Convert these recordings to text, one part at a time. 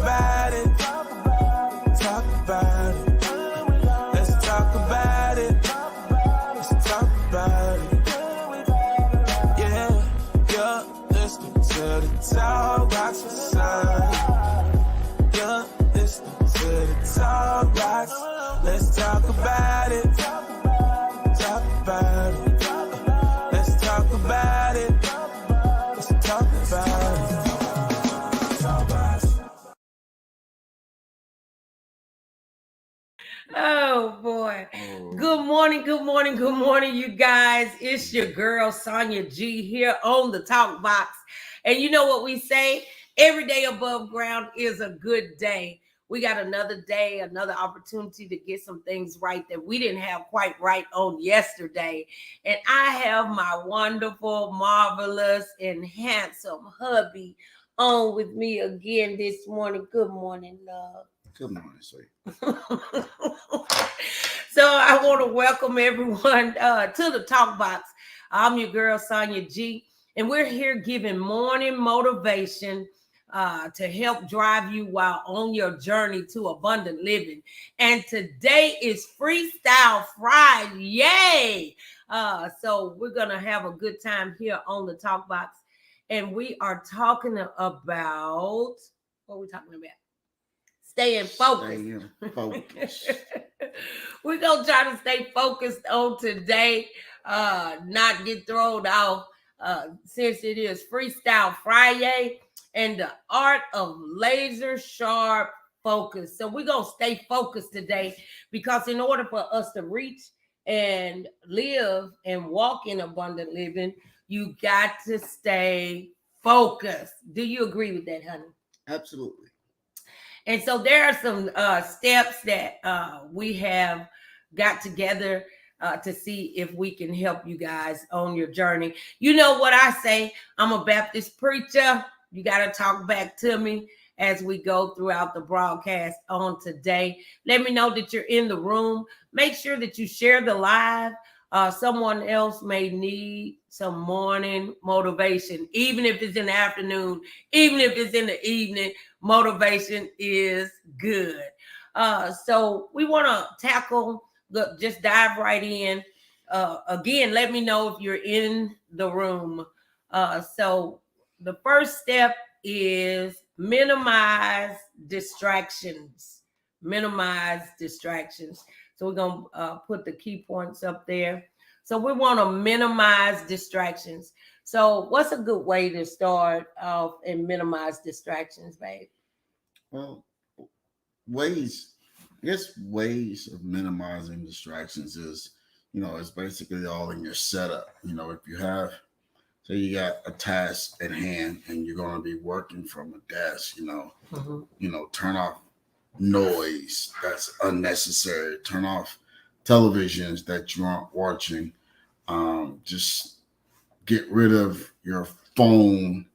about it. Talk about it. Let's talk about it. Let's talk about it. Yeah, you're listening to the Talk Box Society. You're listening to the Talk Box. Let's talk about it. Talk about it. Let's talk about it. Let's talk about it. Oh boy. Good morning, good morning, good morning, you guys. It's your girl Sonia G here on the Talk Box. And you know what we say? Every day above ground is a good day. We got another day, another opportunity to get some things right that we didn't have quite right on yesterday. And I have my wonderful, marvelous, and handsome hubby on with me again this morning. Good morning, love. Good morning, sweet. So I want to welcome everyone to the Talk Box. I'm your girl, Sonia G, and we're here giving morning motivation to help drive you while on your journey to abundant living. And today is FreeStlye Fri-Yeh. So we're going to have a good time here on the Talk Box. And we are talking about, what are we talking about? Staying focused. We're going to try to stay focused on today, not get thrown off, since it is FreeStlye Fri-Yeh and the art of laser sharp focus. So we're going to stay focused today, because in order for us to reach and live and walk in abundant living, you got to stay focused. Do you agree with that, honey? Absolutely. And so there are some steps that we have got together to see if we can help you guys on your journey. You know what I say? I'm a Baptist preacher. You got to talk back to me as we go throughout the broadcast on today. Let me know that you're in the room. Make sure that you share the live. Someone else may need some morning motivation, even if it's in the afternoon, even if it's in the evening. Motivation is good. So we want to tackle, just dive right in. Again, let me know if you're in the room. So the first step is minimize distractions. Minimize distractions. So we're going to put the key points up there. So we want to minimize distractions. So what's a good way to start off and minimize distractions, babe? Well, ways of minimizing distractions is, it's basically all in your setup. If you have, say you got a task at hand and you're going to be working from a desk, turn off noise that's unnecessary, turn off televisions that you aren't watching, just get rid of your phone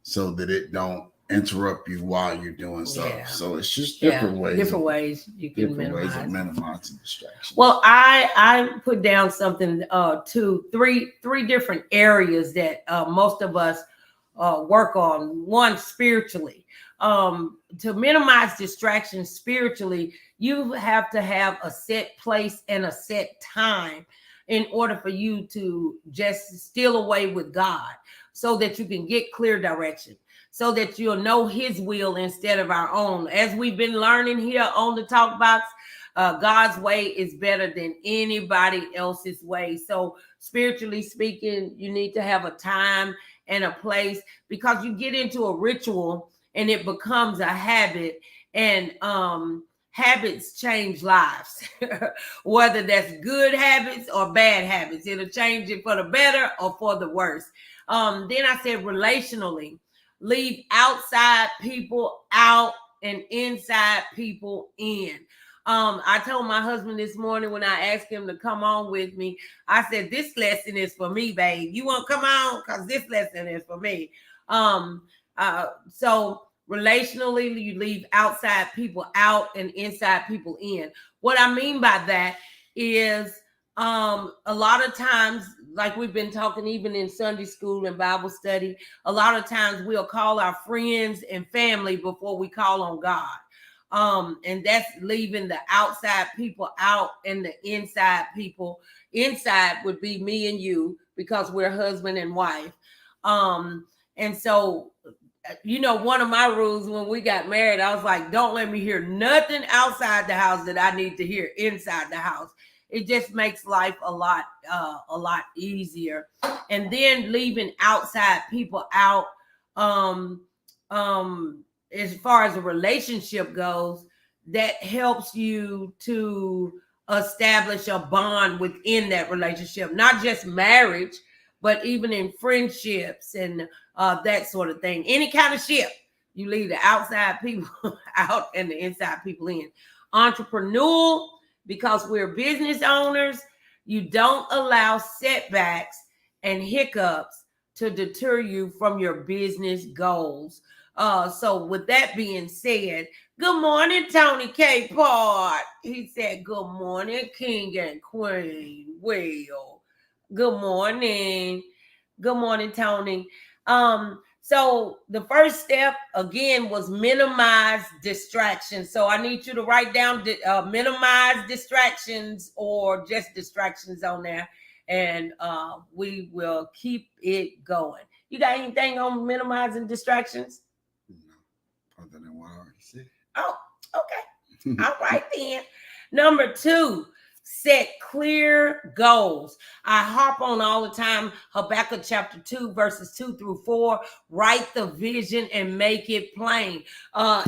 so that it don't interrupt you while you're doing stuff. Yeah. So it's just different ways you can minimize distractions. Well, I put down something three different areas that most of us work on. One, spiritually. To minimize distractions spiritually, you have to have a set place and a set time in order for you to just steal away with God, so that you can get clear direction, so that you'll know his will instead of our own. As we've been learning here on the Talk Box, God's way is better than anybody else's way. So spiritually speaking, you need to have a time and a place, because you get into a ritual and it becomes a habit, and habits change lives, whether that's good habits or bad habits. It'll change it for the better or for the worse. Then I said relationally, leave outside people out and inside people in. I told my husband this morning when I asked him to come on with me, I said, this lesson is for me, babe. You want to come on? Because this lesson is for me. So relationally, you leave outside people out and inside people in. What I mean by that is a lot of times like we've been talking even in Sunday school and Bible study, a lot of times we'll call our friends and family before we call on God. And that's leaving the outside people out and the inside people. Inside would be me and you because we're husband and wife. And so, one of my rules when we got married, I was like, don't let me hear nothing outside the house that I need to hear inside the house. It just makes life a lot easier. And then leaving outside people out, as far as a relationship goes, that helps you to establish a bond within that relationship, not just marriage, but even in friendships and that sort of thing. Any kind of ship, you leave the outside people out and the inside people in. Entrepreneurial, because we're business owners, you don't allow setbacks and hiccups to deter you from your business goals. So with that being said, good morning, Tony K. Part. He said, good morning, King and Queen. Well, good morning. Good morning, Tony. So the first step, again, was minimize distractions. So I need you to write down minimize distractions or just distractions on there. And we will keep it going. You got anything on minimizing distractions? No, other than what I already said. Oh, okay. All right then. Number 2, set clear goals. I harp on all the time, Habakkuk chapter 2, verses 2 through 4. Write the vision and make it plain.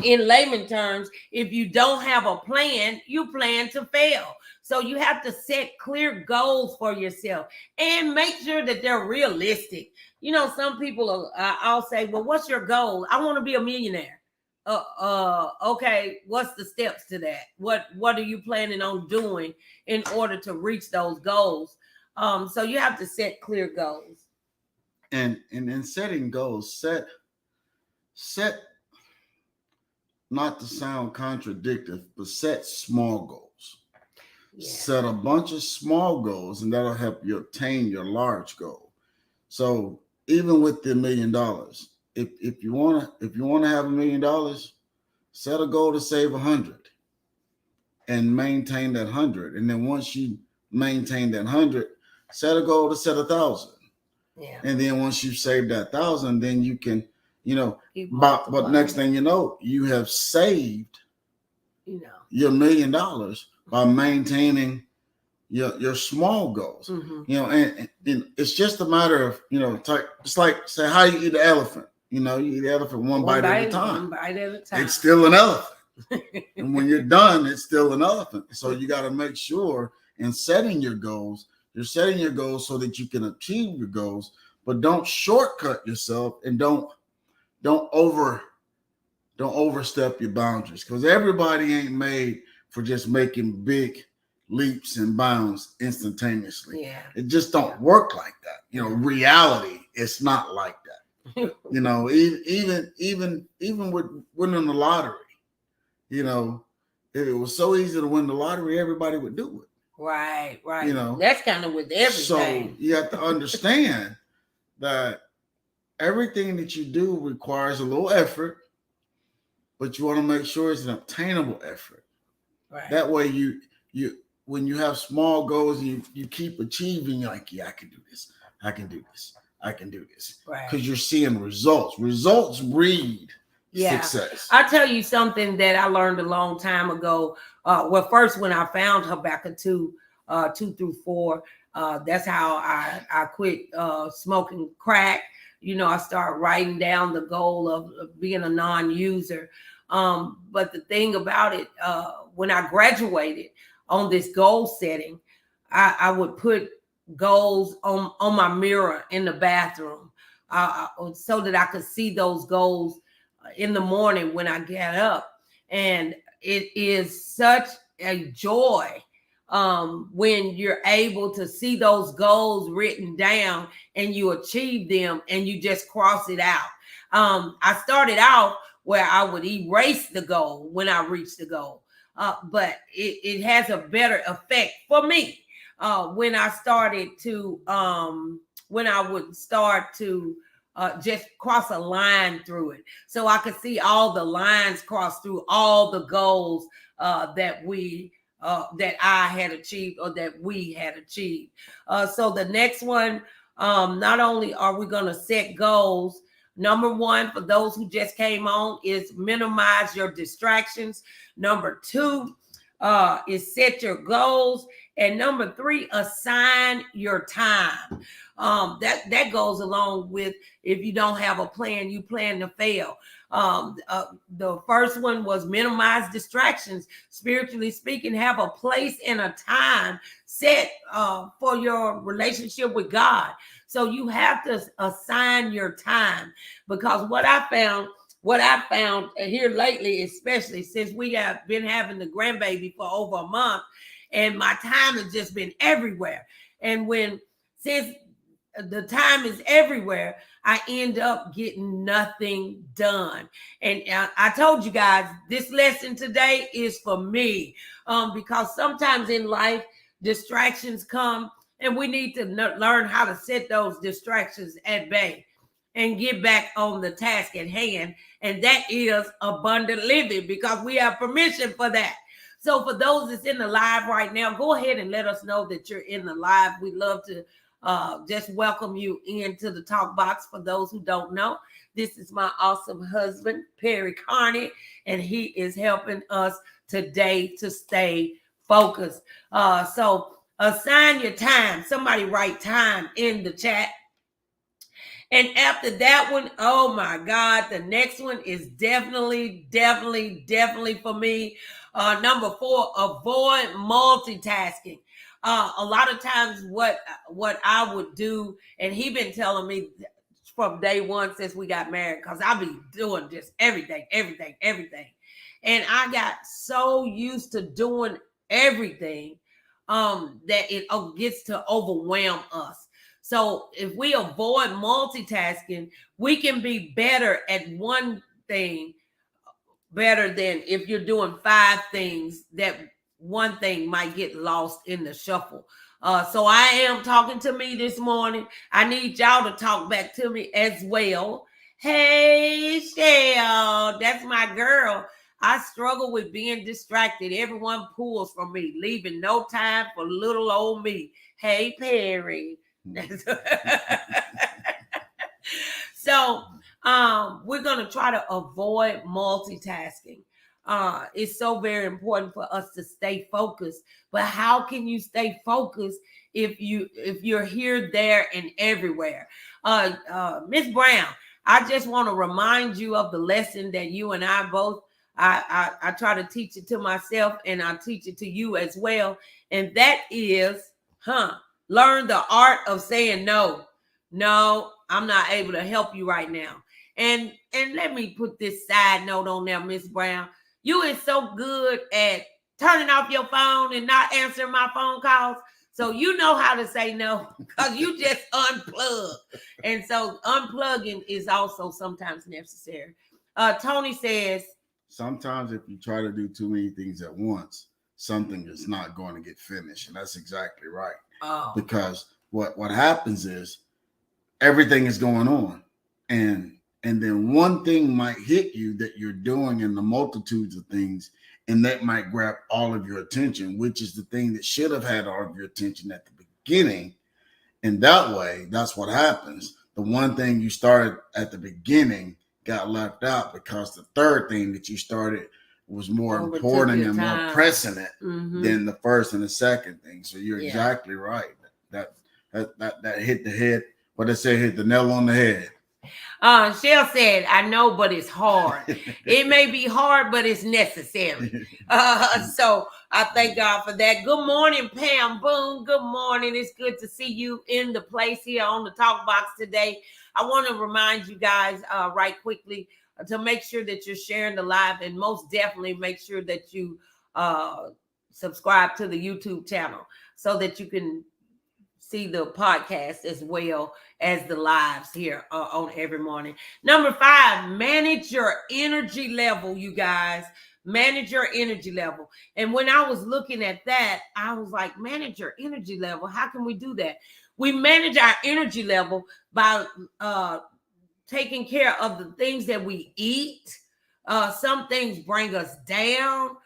In layman terms, if you don't have a plan, you plan to fail. So you have to set clear goals for yourself and make sure that they're realistic. Some people, I'll say, well, what's your goal? I want to be a millionaire. Okay, what's the steps to that? What are you planning on doing in order to reach those goals? So you have to set clear goals. And in setting goals, set not to sound contradictory, but set small goals. Yeah. Set a bunch of small goals, and that'll help you obtain your large goal. So even with the $1 million, if you want to have $1 million, set a goal to save 100 and maintain that 100. And then once you maintain that 100, set a goal to set 1,000. Yeah. And then once you've saved that 1,000, then you can, but next thing you know, you have saved, your $1 million by maintaining your small goals. Mm-hmm. And it's just a matter of, it's like, say, how you eat an elephant. You eat the elephant one bite at a time. One bite at a time. It's still an elephant. And when you're done, it's still an elephant. So you got to make sure in setting your goals, you're setting your goals so that you can achieve your goals, but don't shortcut yourself and don't overstep your boundaries, because everybody ain't made for just making big leaps and bounds instantaneously. Yeah. It just don't work like that. Reality, it's not like that. Even with winning the lottery, if it was so easy to win the lottery, everybody would do it. Right. That's kind of with everything. So you have to understand that everything that you do requires a little effort, but you want to make sure it's an obtainable effort. Right. That way you when you have small goals, you keep achieving, you're like, yeah, I can do this. I can do this. I can do this. Right. Because you're seeing results. Results breed success. I'll tell you something that I learned a long time ago. First, when I found Habakkuk 2 through 4, that's how I quit smoking crack. I started writing down the goal of being a non-user. But the thing about it, when I graduated on this goal setting, I would put goals on my mirror in the bathroom so that I could see those goals in the morning when I get up. And it is such a joy when you're able to see those goals written down and you achieve them and you just cross it out. I started out where I would erase the goal when I reached the goal, but it has a better effect for me when I started to when I would start to just cross a line through it, so I could see all the lines cross through all the goals that I had achieved or that we had achieved. So the next one, not only are we going to set goals, number one, for those who just came on, is minimize your distractions. Number two is set your goals. And number three, assign your time. That goes along with, if you don't have a plan, you plan to fail. The first one was minimize distractions. Spiritually speaking, have a place and a time set for your relationship with God. So you have to assign your time, because what I found here lately, especially since we have been having the grandbaby for over a month, and my time has just been everywhere. And since the time is everywhere, I end up getting nothing done. And I told you guys, this lesson today is for me, because sometimes in life, distractions come, and we need to learn how to set those distractions at bay and get back on the task at hand. And that is abundant living, because we have permission for that. So for those that's in the live right now, go ahead and let us know that you're in the live. We'd love to just welcome you into the talk box. For those who don't know, this is my awesome husband, Perry Carney, and he is helping us today to stay focused. So assign your time. Somebody write time in the chat. And after that one, oh my God, the next one is definitely for me. Number 4, avoid multitasking. A lot of times what I would do, and he been telling me from day one since we got married, because I be doing just everything. And I got so used to doing everything that it gets to overwhelm us. So if we avoid multitasking, we can be better at one thing, better than if you're doing 5 things, that one thing might get lost in the shuffle. So I am talking to me this morning. I need y'all to talk back to me as well. Hey, Shell, that's my girl. I struggle with being distracted. Everyone pulls from me, leaving no time for little old me. Hey, Perry. So we're going to try to avoid multitasking. It's so very important for us to stay focused. But how can you stay focused if you're here, there, and everywhere? Miss Brown, I just want to remind you of the lesson that you and I both, I try to teach it to myself, and I teach it to you as well. And that is, learn the art of saying no. No, I'm not able to help you right now. And let me put this side note on there, Miss Brown. You is so good at turning off your phone and not answering my phone calls. So you know how to say no, because you just unplug. And so unplugging is also sometimes necessary. Tony says, sometimes if you try to do too many things at once, something is not going to get finished. And that's exactly right. oh, Because what happens is everything is going on, and then one thing might hit you that you're doing in the multitudes of things, and that might grab all of your attention, which is the thing that should have had all of your attention at the beginning. And that way, that's what happens. The one thing you started at the beginning got left out because the third thing that you started was more important and more pressing than the first and the second thing. So you're exactly right. That hit the head. What they say, hit the nail on the head. Shell said, I know, but it's hard. It may be hard, but it's necessary. So I thank God for that. Good morning, Pam Boone. Good morning. It's good to see you in the place here on the talk box today. I want to remind you guys right quickly to make sure that you're sharing the live, and most definitely make sure that you subscribe to the YouTube channel so that you can see the podcast as well as the lives here on every morning. Number 5, manage your energy level, you guys. Manage your energy level. And when I was looking at that, I was like, manage your energy level. How can we do that? We manage our energy level by taking care of the things that we eat. Some things bring us down.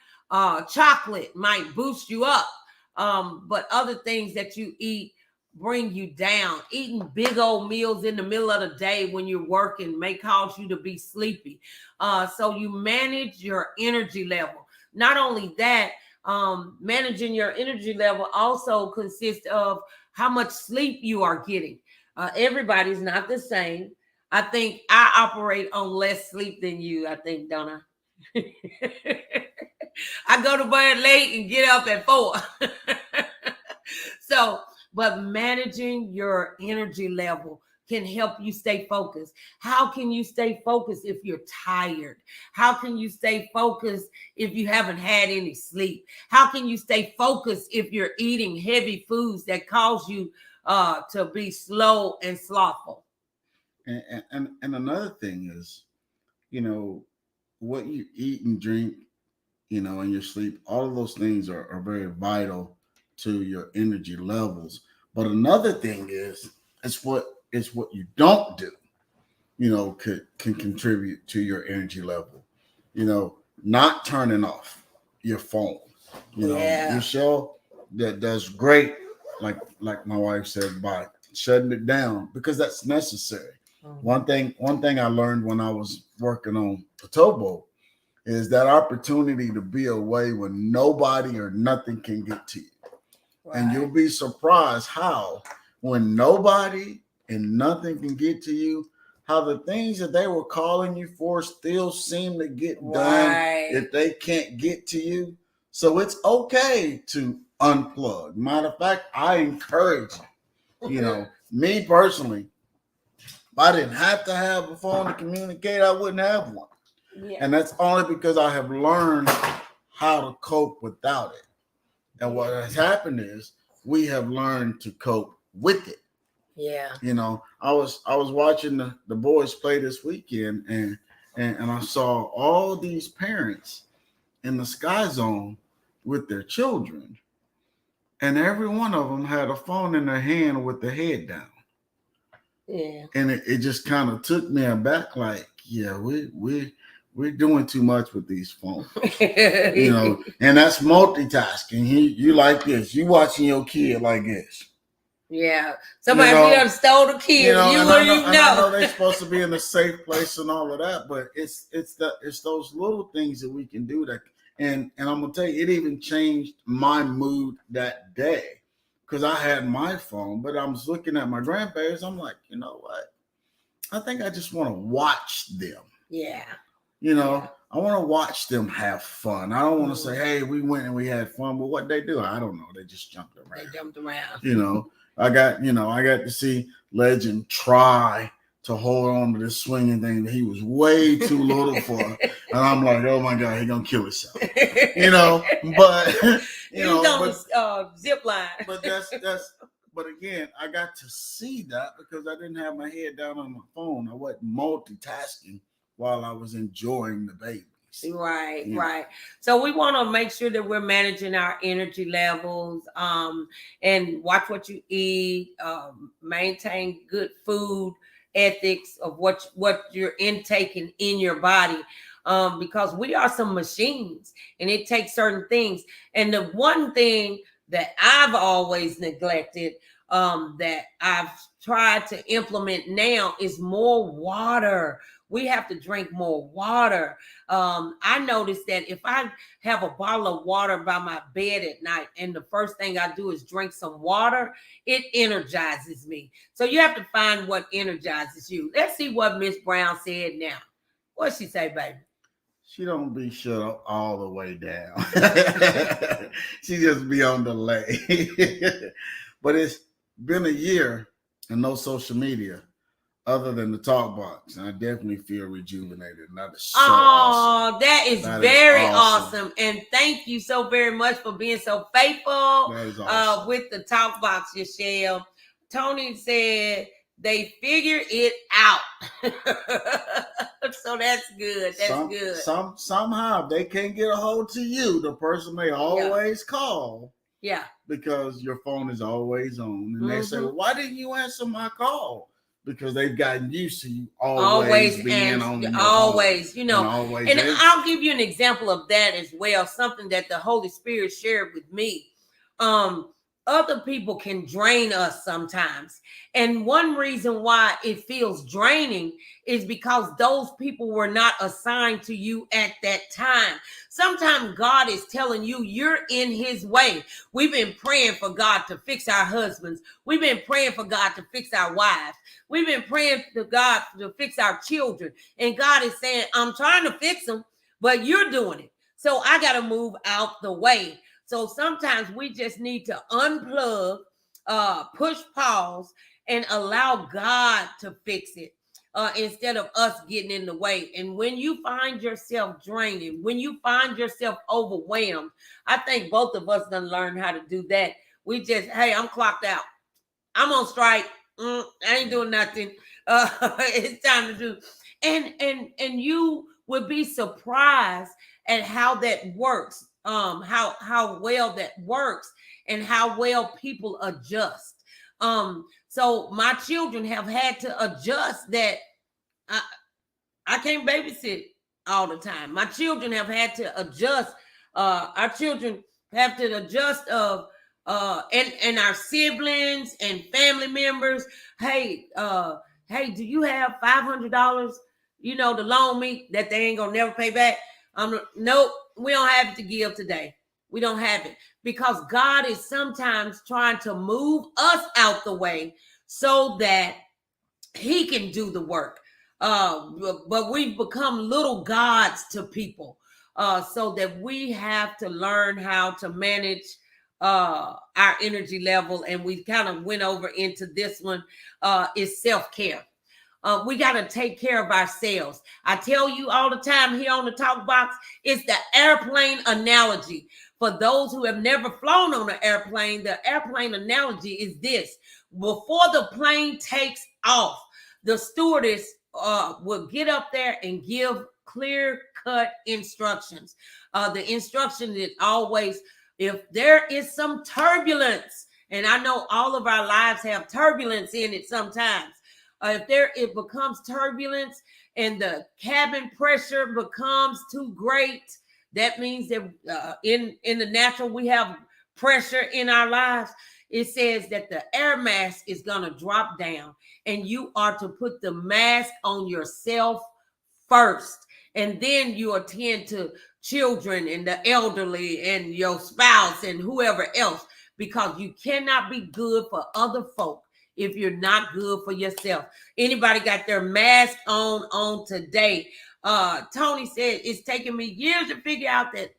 Chocolate might boost you up, but other things that you eat bring you down. Eating big old meals in the middle of the day when you're working may cause you to be sleepy. So you manage your energy level. Not only that, managing your energy level also consists of how much sleep you are getting. Everybody's not the same. I think I operate on less sleep than you, I think, don't I? I go to bed late and get up at 4. So, but managing your energy level can help you stay focused. How can you stay focused if you're tired? How can you stay focused if you haven't had any sleep? How can you stay focused if you're eating heavy foods that cause you to be slow and slothful? And another thing is, what you eat and drink, and your sleep, all of those things are very vital to your energy levels. But another thing is, it's what you don't do, can contribute to your energy level. Not turning off your phone. You show that does great, like my wife said, by shutting it down, because that's necessary. Mm-hmm. One thing I learned when I was working on the towboat is that opportunity to be away when nobody or nothing can get to you. Right. And you'll be surprised how, when nobody and nothing can get to you, how the things that they were calling you for still seem to get done if they can't get to you. So it's okay to unplug. Matter of fact, I encourage you. Me personally, if I didn't have to have a phone to communicate, I wouldn't have one. Yeah. And that's only because I have learned how to cope without it. And what has happened is we have learned to cope with it. Yeah. I was watching the boys play this weekend, and I saw all these parents in the Sky Zone with their children, and every one of them had a phone in their hand with the head down. Yeah. And it just kind of took me aback, like, yeah, we're doing too much with these phones, and that's multitasking. You like this, you watching your kid like this. Yeah, somebody done stole the kid. I know they're supposed to be in a safe place and all of that, but it's those little things that we can do that. And I'm gonna tell you, it even changed my mood that day, because I had my phone, but I was looking at my grandparents. I'm like, you know what? I think I just want to watch them. Yeah. I want to watch them have fun. I don't want to say, hey, we went and we had fun, but what they do, I don't know. They just jumped around. I got to see Legend try to hold on to this swinging thing that he was way too little for. And I'm like, oh my God, he's gonna kill himself. But he's on the zip line. But again, I got to see that because I didn't have my head down on my phone. I wasn't multitasking while I was enjoying the babies. Right. So we want to make sure that we're managing our energy levels, and watch what you eat, maintain good food ethics of what you're intaking in your body, because we are some machines and it takes certain things. And the one thing that I've always neglected, that I've tried to implement now, is more water. We have to drink more water. I noticed that if I have a bottle of water by my bed at night and the first thing I do is drink some water, it energizes me. So you have to find what energizes you. Let's see what Miss Brown said now. What'd she say, baby? She don't be shut up all the way down. She just be on delay. But it's been a year and no social media other than the talk box, and I definitely feel rejuvenated. And that is so awesome. That is very awesome. And thank you so very much for being so faithful with the talk box, Michelle. Tony said they figure it out. So that's good. That's good. Somehow they can't get a hold to you, the person they always call. Yeah. Because your phone is always on. And they say, well, why didn't you answer my call? Because they've gotten used to you always being on your always, phone. Always. And I'll give you an example of that as well, something that the Holy Spirit shared with me. Other people can drain us sometimes. And one reason why it feels draining is because those people were not assigned to you at that time. Sometimes God is telling you you're in his way. We've been praying for God to fix our husbands. We've been praying for God to fix our wives. We've been praying for God to fix our children. And God is saying, I'm trying to fix them, but you're doing it. So I got to move out the way. So sometimes we just need to unplug, push pause, and allow God to fix it instead of us getting in the way. And when you find yourself draining, when you find yourself overwhelmed, I think both of us done learn how to do that. We just, hey, I'm clocked out. I'm on strike. I ain't doing nothing. It's time to do. And you would be surprised at how that works. How well that works and how well people adjust. So my children have had to adjust that I can't babysit all the time. My children have had to adjust. Our children have to adjust and our siblings and family members. Hey, do you have $500, to loan me that they ain't gonna never pay back? Nope, we don't have it to give today. We don't have it because God is sometimes trying to move us out the way so that he can do the work. But we've become little gods to people, so that we have to learn how to manage our energy level. And we kind of went over into this one, is self-care. We got to take care of ourselves. I tell you all the time here on the Talk Box, it's the airplane analogy. For those who have never flown on an airplane, the airplane analogy is this. Before the plane takes off, the stewardess will get up there and give clear-cut instructions. The instruction is always, if there is some turbulence, and I know all of our lives have turbulence in it sometimes, if it becomes turbulence and the cabin pressure becomes too great, that means that in the natural we have pressure in our lives. It says that the air mask is going to drop down and you are to put the mask on yourself first. And then you attend to children and the elderly and your spouse and whoever else, because you cannot be good for other folk if you're not good for yourself. Anybody got their mask on today? Tony said, it's taken me years to figure out that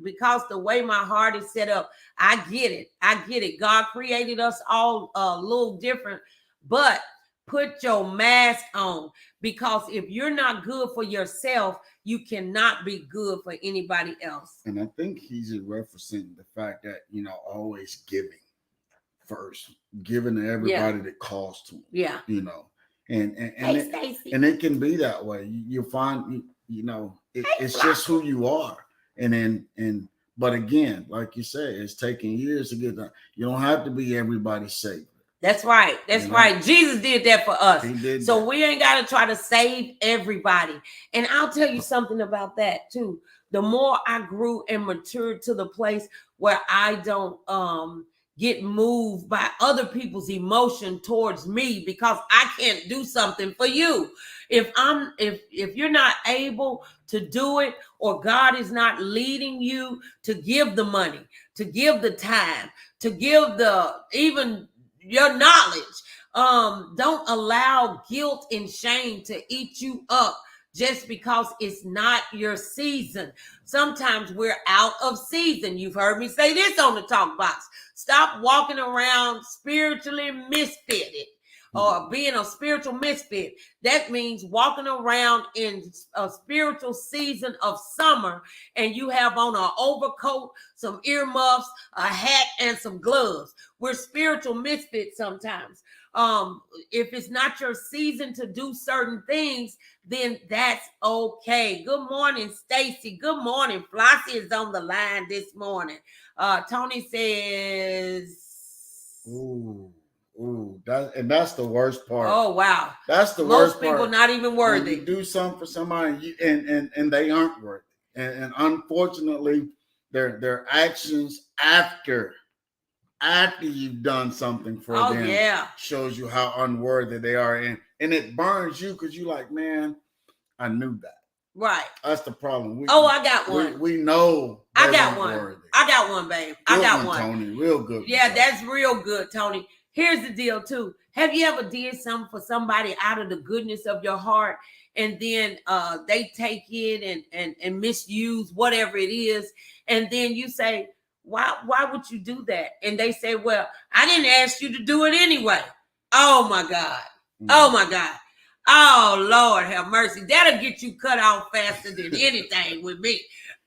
because the way my heart is set up, I get it. God created us all a little different, but put your mask on, because if you're not good for yourself, you cannot be good for anybody else. And I think he's referencing the fact that, always giving first, giving to everybody that calls to him. Yeah. And it can be that way. You find, it's just who you are. But again, like you said, it's taking years to get done. You don't have to be everybody's savior. That's right. Right. Jesus did that for us. He did so that. We ain't got to try to save everybody. And I'll tell you something about that too. The more I grew and matured to the place where I don't get moved by other people's emotion towards me because I can't do something for you. If you're not able to do it, or God is not leading you to give the money, to give the time, to give even your knowledge, don't allow guilt and shame to eat you up just because it's not your season. Sometimes we're out of season. You've heard me say this on the Talk Box. Stop walking around spiritually misfitted. or being a spiritual misfit. That means walking around in a spiritual season of summer and you have on an overcoat, some earmuffs, a hat, and some gloves. We're spiritual misfits sometimes. If it's not your season to do certain things, then that's okay. Good morning, Stacy. Good morning. Flossie is on the line this morning. Tony says, that's the worst part. oh wow, that's the most worst people part. not even worthy. When you do something for somebody and they aren't worthy, and unfortunately, their actions after you've done something for them shows you how unworthy they are, and it burns you because you're like, man, I knew that. Right. That's the problem. I got one. We know. I got one. Worthy. I got one, babe. Good I got one. Tony. Real good. Yeah, that's real good, Tony. Here's the deal, too. Have you ever did something for somebody out of the goodness of your heart, and then they take it and misuse whatever it is, and then you say, why would you do that? And they say, well, I didn't ask you to do it anyway. Oh, my God. Oh, my God. Oh, Lord, have mercy. That'll get you cut off faster than anything with me.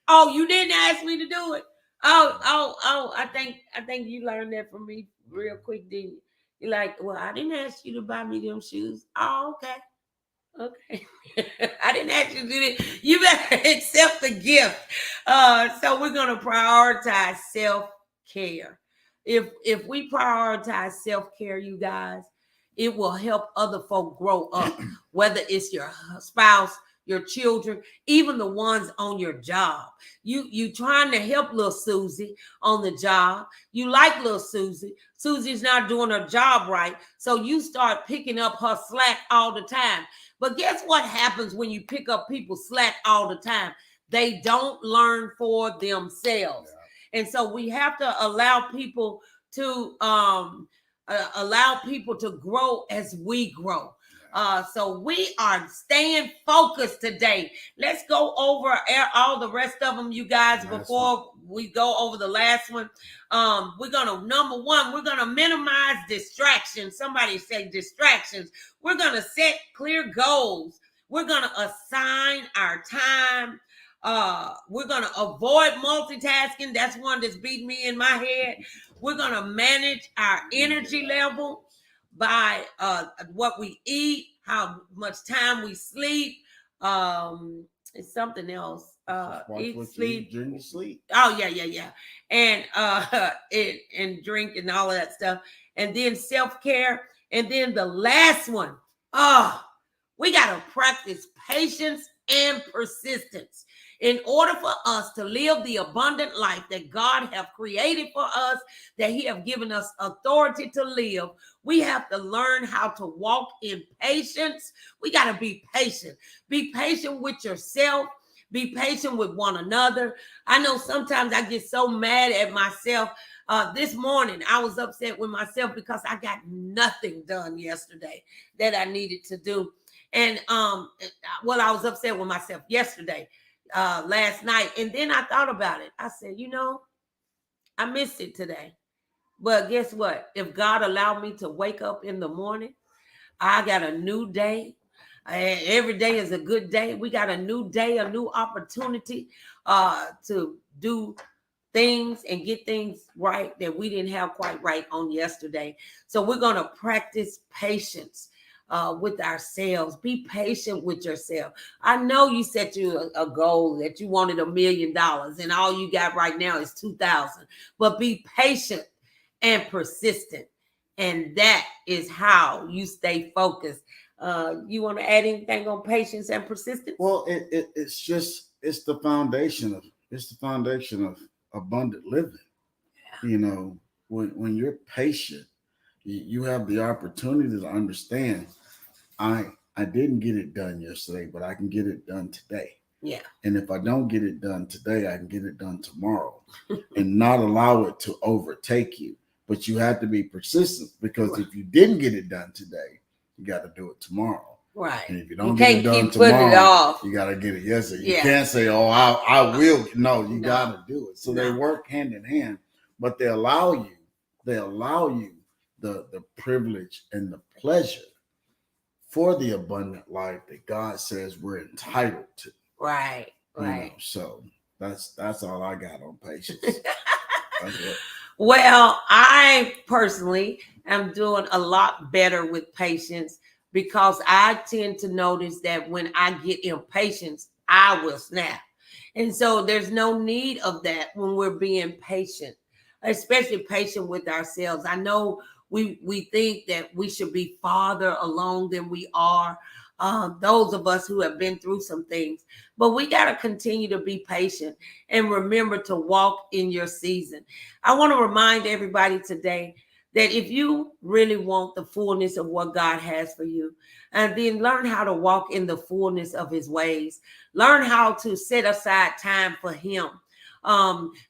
Oh, you didn't ask me to do it. Oh, I think you learned that from me real quick, didn't you? You're like, well, I didn't ask you to buy me them shoes. Oh, okay. I didn't ask you to do it. You better accept the gift. So we're gonna prioritize self-care. If we prioritize self-care, you guys, it will help other folk grow up, whether it's your spouse, your children, even the ones on your job. You trying to help little Susie on the job. You like little Susie. Susie's not doing her job right. So you start picking up her slack all the time. But guess what happens when you pick up people's slack all the time? They don't learn for themselves. Yeah. And so we have to allow people to grow as we grow. So we are staying focused today. Let's go over all the rest of them, you guys, before we go over the last one. Number one, we're going to minimize distractions. Somebody say distractions. We're going to set clear goals. We're going to assign our time. We're going to avoid multitasking. That's one that's beating me in my head. We're going to manage our energy level by what we eat, how much time we sleep. It's something else. Eat, sleep, drink, sleep. Oh yeah. And drink and all of that stuff. And then self-care. And then the last one. We got to practice patience and persistence. In order for us to live the abundant life that God have created for us, that he have given us authority to live, we have to learn how to walk in patience. We got to be patient. Be patient with yourself. Be patient with one another. I know sometimes I get so mad at myself. This morning, I was upset with myself because I got nothing done yesterday that I needed to do. And I was upset with myself yesterday. Last night, and then I thought about it. I said, I missed it today. But guess what? If God allowed me to wake up in the morning, I got a new day. Every day is a good day. We got a new day, a new opportunity to do things and get things right that we didn't have quite right on yesterday. So we're going to practice patience with ourselves. Be patient with yourself. I know you set you a goal that you wanted $1 million and all you got right now is 2,000, but be patient and persistent. And that is how you stay focused. You want to add anything on patience and persistence? Well, it's the foundation of abundant living. Yeah. When you're patient, you have the opportunity to understand, I didn't get it done yesterday, but I can get it done today. Yeah. And if I don't get it done today, I can get it done tomorrow and not allow it to overtake you. But you have to be persistent, because if you didn't get it done today, you got to do it tomorrow. Right. And if you don't get it done tomorrow, you got to get it yesterday. You can't say, I will. No, you got to do it. So they work hand in hand, but they allow you the privilege and the pleasure for the abundant life that God says we're entitled to. Right. So that's all I got on patience. Okay. Well, I personally am doing a lot better with patience because I tend to notice that when I get impatient, I will snap. And so there's no need of that when we're being patient, especially patient with ourselves. I know we think that we should be farther along than we are. Those of us who have been through some things, but we got to continue to be patient and remember to walk in your season. I want to remind everybody today that if you really want the fullness of what God has for you, and then learn how to walk in the fullness of his ways, learn how to set aside time for him.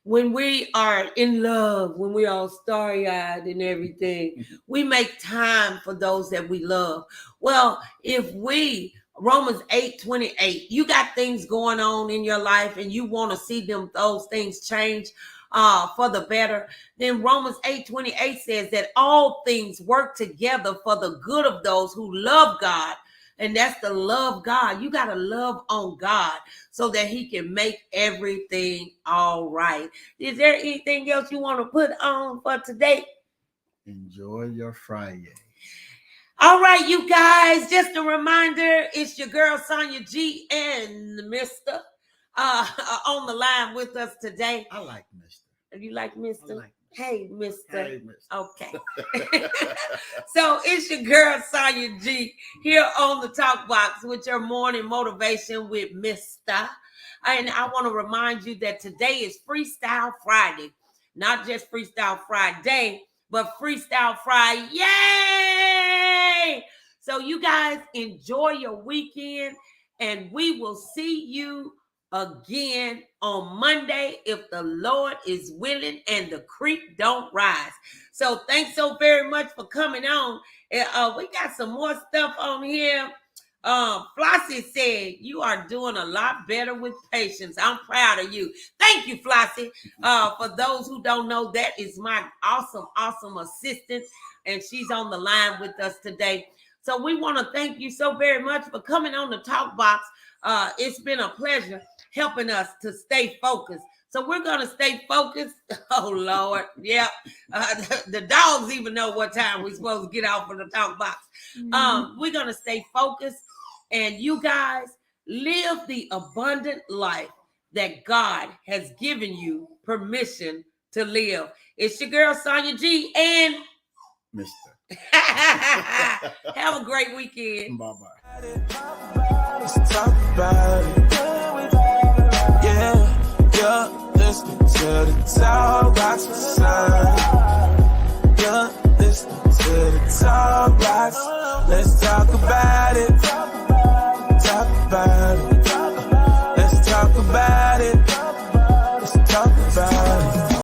When we are in love, when we are starry-eyed and everything, we make time for those that we love. Well, if we Romans 8:28, you got things going on in your life and you want to see those things change for the better, then Romans 8:28 says that all things work together for the good of those who love God. And that's the love God. You got to love on God so that he can make everything all right. Is there anything else you want to put on for today? Enjoy your Fri-Yeh. All right, you guys, just a reminder, it's your girl Sonia G and Mr. On the line with us today. I like Mr. You like Mr.? Like Hey, Mr. Hey, Mr. Okay. So it's your girl Sonia G here on the Talk Box with your morning motivation with Mr. And I want to remind you that today is Freestyle Friday. Not just Freestyle Friday, but Freestyle Fri-Yeh. Yay! So you guys enjoy your weekend, and we will see you again on Monday if the Lord is willing and the creek don't rise. So thanks so very much for coming on. We got some more stuff on here. Flossie said you are doing a lot better with patience. I'm proud of you. Thank you, Flossie. For those who don't know, that is my awesome assistant, and she's on the line with us today. So we want to thank you so very much for coming on the Talk Box. It's been a pleasure helping us to stay focused. So we're going to stay focused. Oh, Lord. Yep. The dogs even know what time we're supposed to get off of the Talk Box. We're going to stay focused. And you guys live the abundant life that God has given you permission to live. It's your girl, Sonia G, and Mr. Have a great weekend. Bye-bye. Let's talk about it. Yeah, listening to the Talk Box side. Yeah, listening to the Talk Box. Let's talk about it.